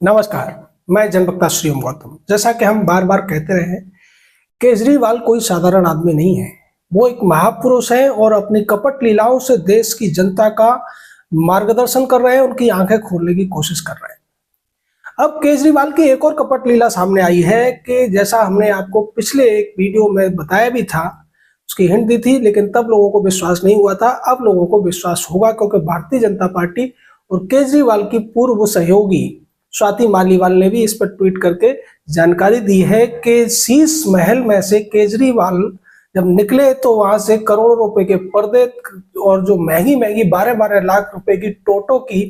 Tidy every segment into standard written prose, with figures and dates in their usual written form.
नमस्कार। मैं जनवक्ता श्रीओम गौतम। जैसा कि हम बार बार कहते रहे हैं, केजरीवाल कोई साधारण आदमी नहीं है। वो एक महापुरुष है और अपनी कपट लीलाओं से देश की जनता का मार्गदर्शन कर रहे हैं, उनकी आंखें खोलने की कोशिश कर रहे हैं। अब केजरीवाल की एक और कपट लीला सामने आई है कि जैसा हमने आपको पिछले एक वीडियो में बताया भी था, उसकी हिंट दी थी, लेकिन तब लोगों को विश्वास नहीं हुआ था। अब लोगों को विश्वास होगा क्योंकि भारतीय जनता पार्टी और केजरीवाल की पूर्व सहयोगी स्वाति मालीवाल ने भी इस पर ट्वीट करके जानकारी दी है कि शीश महल में से केजरीवाल जब निकले तो वहां से करोड़ों रुपए के पर्दे और जो महंगी महंगी 12-12 लाख रुपए की टोटो की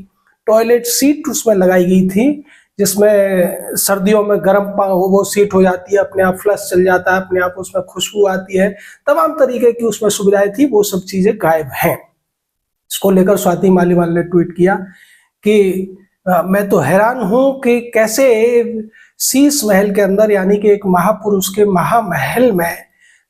टॉयलेट सीट उसमें लगाई गई थी, जिसमें सर्दियों में गर्म वो सीट हो जाती है, अपने आप फ्लश चल जाता है, अपने आप उसमें खुशबू आती है, तमाम तरीके की उसमें सुविधाएं थी, वो सब चीजें गायब हैं। इसको लेकर स्वाति मालीवाल ने ट्वीट किया कि मैं तो हैरान हूं कि कैसे शीश महल के अंदर, यानी कि एक महापुरुष के महामहल में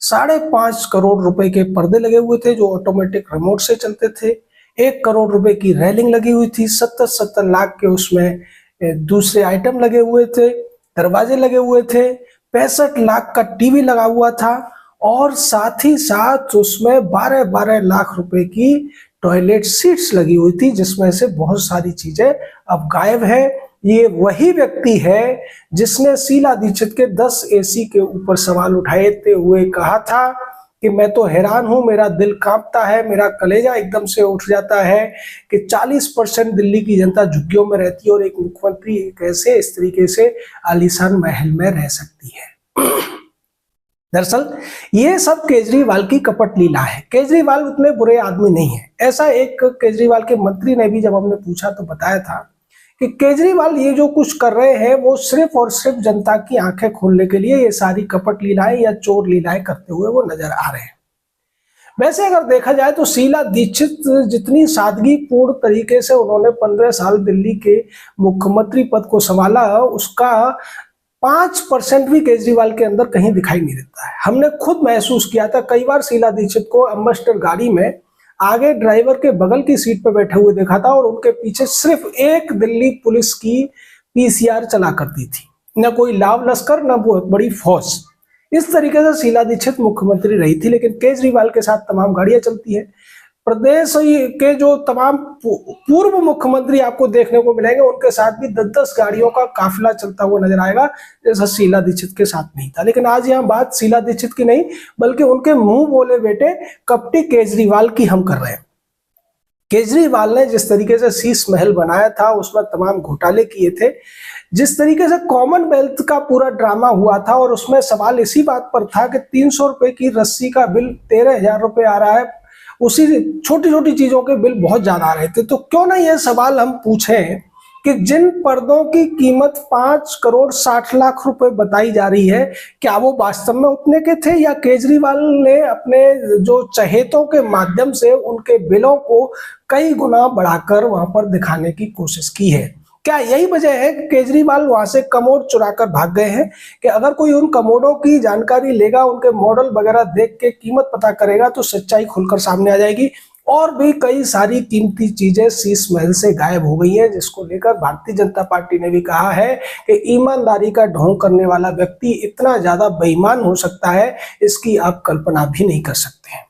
5.5 करोड़ रुपए के पर्दे लगे हुए थे जो ऑटोमेटिक रिमोट से चलते थे। 1 करोड़ रुपए की रेलिंग लगी हुई थी। 70-70 लाख के उसमें दूसरे आइटम लगे हुए थे, दरवाजे लगे हुए थे। 65 लाख का टीवी लगा हुआ था और साथ ही साथ उसमें 12-12 लाख रुपए की टॉयलेट सीट्स लगी हुई थी, जिसमें से बहुत सारी चीजें अब गायब है। ये वही व्यक्ति है जिसने शीला दीक्षित के 10 एसी के ऊपर सवाल उठाते हुए कहा था कि मैं तो हैरान हूं, मेरा दिल कांपता है, मेरा कलेजा एकदम से उठ जाता है कि 40% दिल्ली की जनता झुग्गियों में रहती है और एक मुख्यमंत्री कैसे इस तरीके से आलीशान महल में रह सकती है। दरअसल ये सब केजरीवाल की कपट लीला है। केजरीवाल उतने बुरे आदमी नहीं है। ऐसा एक केजरीवाल के मंत्री ने भी जब हमने पूछा तो बताया था कि केजरीवाल ये जो कुछ कर रहे हैं वो सिर्फ और सिर्फ जनता की आंखें खोलने के लिए ये सारी कपट लीलाएं या चोर लीलाएं करते हुए वो नजर आ रहे हैं। वैसे अगर देखा जाए तो शीला दीक्षित जितनी सादगी पूर्ण तरीके से उन्होंने 15 साल दिल्ली के मुख्यमंत्री पद को संभाला, उसका 5% भी केजरीवाल के अंदर कहीं दिखाई नहीं देता है। हमने खुद महसूस किया था, कई बार शीला दीक्षित को एम्बेसडर गाड़ी में आगे ड्राइवर के बगल की सीट पर बैठे हुए देखा था और उनके पीछे सिर्फ एक दिल्ली पुलिस की पीसीआर चला करती थी, न कोई लाव लश्कर न बहुत बड़ी फौज। इस तरीके से शीला दीक्षित मुख्यमंत्री रही थी, लेकिन केजरीवाल के साथ तमाम गाड़ियां चलती है। प्रदेश के जो तमाम पूर्व मुख्यमंत्री आपको देखने को मिलेंगे, उनके साथ भी 10-10 गाड़ियों का काफिला चलता हुआ नजर आएगा, जैसा शीला दीक्षित के साथ नहीं था। लेकिन आज यहाँ बात शीला दीक्षित की नहीं, बल्कि उनके मुंह बोले बेटे कपटी केजरीवाल की हम कर रहे हैं। केजरीवाल ने जिस तरीके से शीश महल बनाया था, उसमें तमाम घोटाले किए थे, जिस तरीके से कॉमनवेल्थ का पूरा ड्रामा हुआ था और उसमें सवाल इसी बात पर था कि 300 रुपए की रस्सी का बिल 13,000 रुपए आ रहा है, उसी छोटी छोटी चीजों के बिल बहुत ज्यादा आ रहे थे। तो क्यों ना ये सवाल हम पूछें कि जिन पर्दों की कीमत 5 करोड़ 60 लाख रुपए बताई जा रही है, क्या वो वास्तव में उतने के थे या केजरीवाल ने अपने जो चहेतों के माध्यम से उनके बिलों को कई गुना बढ़ाकर वहां पर दिखाने की कोशिश की है? क्या यही वजह है कि केजरीवाल वहां से कमोड चुराकर भाग गए हैं कि अगर कोई उन कमोडों की जानकारी लेगा, उनके मॉडल वगैरह देख के कीमत पता करेगा तो सच्चाई खुलकर सामने आ जाएगी। और भी कई सारी कीमती चीजें शीश महल से गायब हो गई हैं, जिसको लेकर भारतीय जनता पार्टी ने भी कहा है कि ईमानदारी का ढोंग करने वाला व्यक्ति इतना ज्यादा बेईमान हो सकता है, इसकी आप कल्पना भी नहीं कर सकते हैं।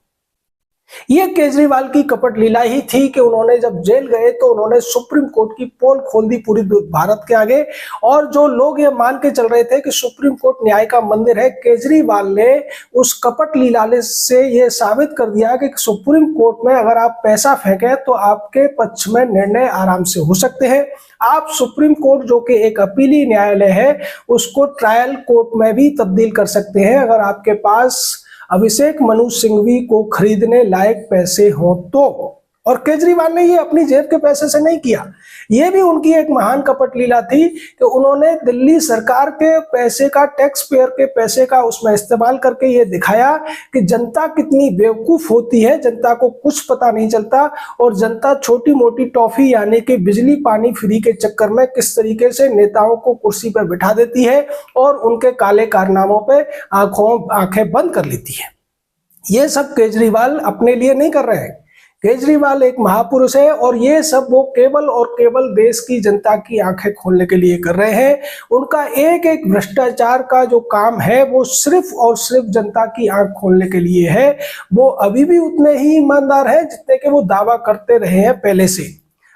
ये केजरीवाल की कपट लीला ही थी कि उन्होंने जब जेल गए तो उन्होंने सुप्रीम कोर्ट की पोल खोल दी पूरी भारत के आगे, और जो लोग ये मान के चल रहे थे कि सुप्रीम कोर्ट न्याय का मंदिर है, केजरीवाल ने उस कपट लीला से ये साबित कर दिया कि सुप्रीम कोर्ट में अगर आप पैसा फेंके तो आपके पक्ष में निर्णय आराम से हो सकते हैं। आप सुप्रीम कोर्ट जो कि एक अपीली न्यायालय है, उसको ट्रायल कोर्ट में भी तब्दील कर सकते हैं अगर आपके पास अभिषेक मनु सिंघवी को खरीदने लायक पैसे हो तो। और केजरीवाल ने ये अपनी जेब के पैसे से नहीं किया, ये भी उनकी एक महान कपट लीला थी कि उन्होंने दिल्ली सरकार के पैसे का, टैक्स पेयर के पैसे का उसमें इस्तेमाल करके ये दिखाया कि जनता कितनी बेवकूफ होती है, जनता को कुछ पता नहीं चलता और जनता छोटी मोटी टॉफी यानी कि बिजली पानी फ्री के चक्कर में किस तरीके से नेताओं को कुर्सी पर बिठा देती है और उनके काले कारनामों पे आंखें बंद कर लेती है। ये सब केजरीवाल अपने लिए नहीं कर रहे हैं, केजरीवाल एक महापुरुष है और ये सब वो केवल और केवल देश की जनता की आंखें खोलने के लिए कर रहे हैं। उनका एक एक भ्रष्टाचार का जो काम है वो सिर्फ और सिर्फ जनता की आंख खोलने के लिए है। वो अभी भी उतने ही ईमानदार हैं जितने के वो दावा करते रहे हैं पहले से।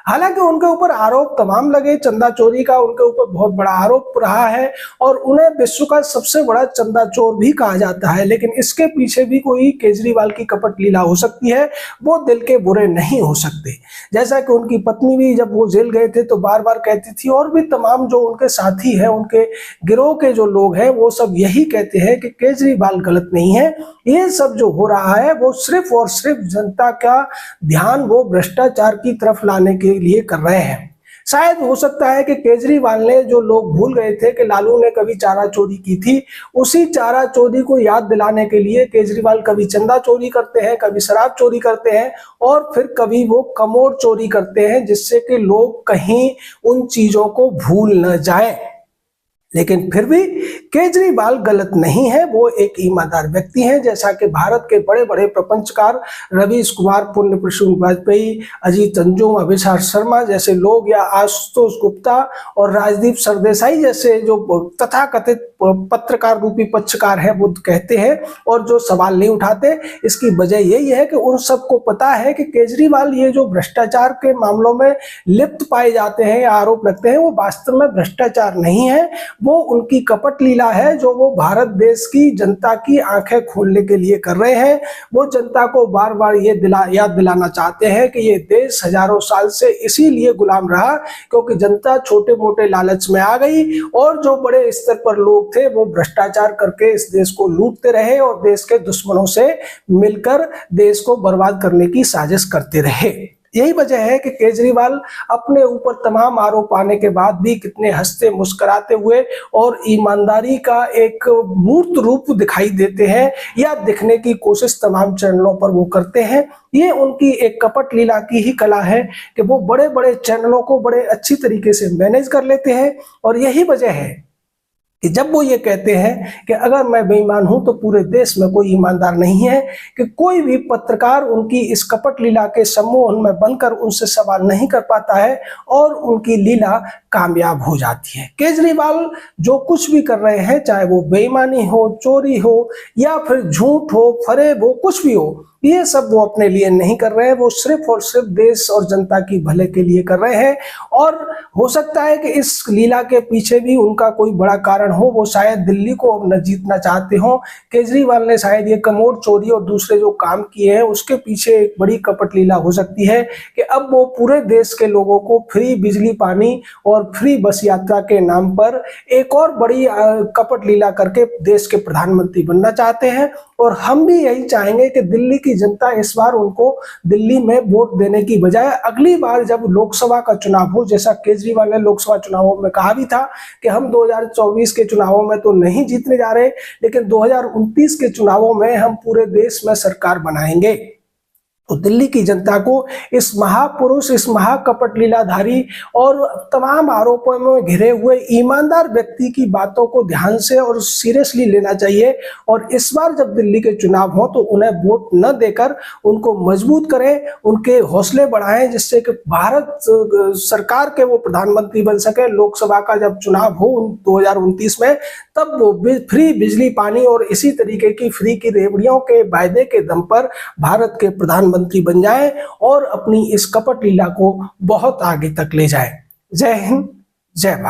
हालांकि उनके ऊपर आरोप तमाम लगे, चंदा चोरी का उनके ऊपर बहुत बड़ा आरोप रहा है और उन्हें विश्व का सबसे बड़ा चंदा चोर भी कहा जाता है। लेकिन इसके पीछे भी कोई केजरीवाल की कपट लीला हो सकती है, वो दिल के बुरे नहीं हो सकते। जैसा कि उनकी पत्नी भी जब वो जेल गए थे तो बार बार कहती थी, और भी तमाम जो उनके साथी हैं, उनके गिरोह के जो लोग हैं, वो सब यही कहते हैं कि केजरीवाल गलत नहीं है। ये सब जो हो रहा है वो सिर्फ और सिर्फ जनता का ध्यान वो भ्रष्टाचार की तरफ लाने के लिए कर रहे हैं। शायद हो सकता है कि केजरीवाल ने, जो लोग भूल गए थे कि लालू ने कभी चारा चोरी की थी, उसी चारा चोरी को याद दिलाने के लिए केजरीवाल कभी चंदा चोरी करते हैं, कभी शराब चोरी करते हैं और फिर कभी वो कमोड चोरी करते हैं, जिससे कि लोग कहीं उन चीजों को भूल न जाएं। लेकिन फिर भी केजरीवाल गलत नहीं है, वो एक ईमानदार व्यक्ति हैं। जैसा कि भारत के बड़े बड़े प्रपंचकार रवीश कुमार, पुण्य प्रसून वाजपेयी, अजीत अंजुम, अभिषेक शर्मा जैसे लोग, या आशुतोष गुप्ता और राजदीप सरदेसाई जैसे जो तथाकथित पत्रकार रूपी पक्षकार हैं, वो कहते हैं और जो सवाल नहीं उठाते। इसकी वजह यही है कि उन सबको पता है कि केजरीवाल ये जो भ्रष्टाचार के मामलों में लिप्त पाए जाते हैं या आरोप लगते हैं, वो वास्तव में भ्रष्टाचार नहीं है, वो उनकी कपट लीला है जो वो भारत देश की जनता की आंखें खोलने के लिए कर रहे हैं। वो जनता को बार बार ये याद दिलाना चाहते हैं कि ये देश हजारों साल से इसीलिए गुलाम रहा क्योंकि जनता छोटे मोटे लालच में आ गई और जो बड़े स्तर पर लोग थे वो भ्रष्टाचार करके इस देश को लूटते रहे और देश के दुश्मनों से मिलकर देश को बर्बाद करने की साजिश करते रहे। यही वजह है कि केजरीवाल अपने ऊपर तमाम आरोप आने के बाद भी कितने हंसते मुस्कुराते हुए और ईमानदारी का एक मूर्त रूप दिखाई देते हैं या दिखने की कोशिश तमाम चैनलों पर वो करते हैं। ये उनकी एक कपट लीला की ही कला है कि वो बड़े बड़े चैनलों को बड़े अच्छी तरीके से मैनेज कर लेते हैं। और यही वजह है कि जब वो ये कहते हैं कि अगर मैं बेईमान हूं तो पूरे देश में कोई ईमानदार नहीं है, कि कोई भी पत्रकार उनकी इस कपट लीला के सम्मोहन में बनकर उनसे सवाल नहीं कर पाता है और उनकी लीला कामयाब हो जाती है। केजरीवाल जो कुछ भी कर रहे हैं, चाहे वो बेईमानी हो, चोरी हो या फिर झूठ हो, फरेब हो, कुछ भी हो, ये सब वो अपने लिए नहीं कर रहे हैं, वो सिर्फ और सिर्फ देश और जनता की भले के लिए कर रहे हैं। और हो सकता है कि इस लीला के पीछे भी उनका कोई बड़ा कारण हो, वो शायद दिल्ली को अब न जीतना चाहते हो। केजरीवाल ने शायद ये कमोड चोरी और दूसरे जो काम किए हैं उसके पीछे एक बड़ी कपट लीला हो सकती है कि अब वो पूरे देश के लोगों को फ्री बिजली पानी और फ्री बस यात्रा के नाम पर एक और बड़ी कपट लीला करके देश के प्रधानमंत्री बनना चाहते हैं। और हम भी यही चाहेंगे कि दिल्ली की जनता इस बार उनको दिल्ली में वोट देने की बजाय अगली बार जब लोकसभा का चुनाव हो, जैसा केजरीवाल ने लोकसभा चुनावों में कहा भी था कि हम 2024 के चुनावों में तो नहीं जीतने जा रहे, लेकिन 2029 के चुनावों में हम पूरे देश में सरकार बनाएंगे। तो दिल्ली की जनता को इस महापुरुष, इस महाकपट लीलाधारी और तमाम आरोपों में घिरे हुए ईमानदार व्यक्ति की बातों को ध्यान से और सीरियसली लेना चाहिए। और इस बार जब दिल्ली के चुनाव हो तो उन्हें वोट न देकर उनको मजबूत करें, उनके हौसले बढ़ाएं, जिससे कि भारत सरकार के वो प्रधानमंत्री बन सके। लोकसभा का जब चुनाव हो 2029 में, तब वो फ्री बिजली पानी और इसी तरीके की फ्री की रेवड़ियों के वायदे के दम पर भारत के प्रधानमंत्री बन जाए और अपनी इस कपट लीला को बहुत आगे तक ले जाए। जय हिंद, जय भारत।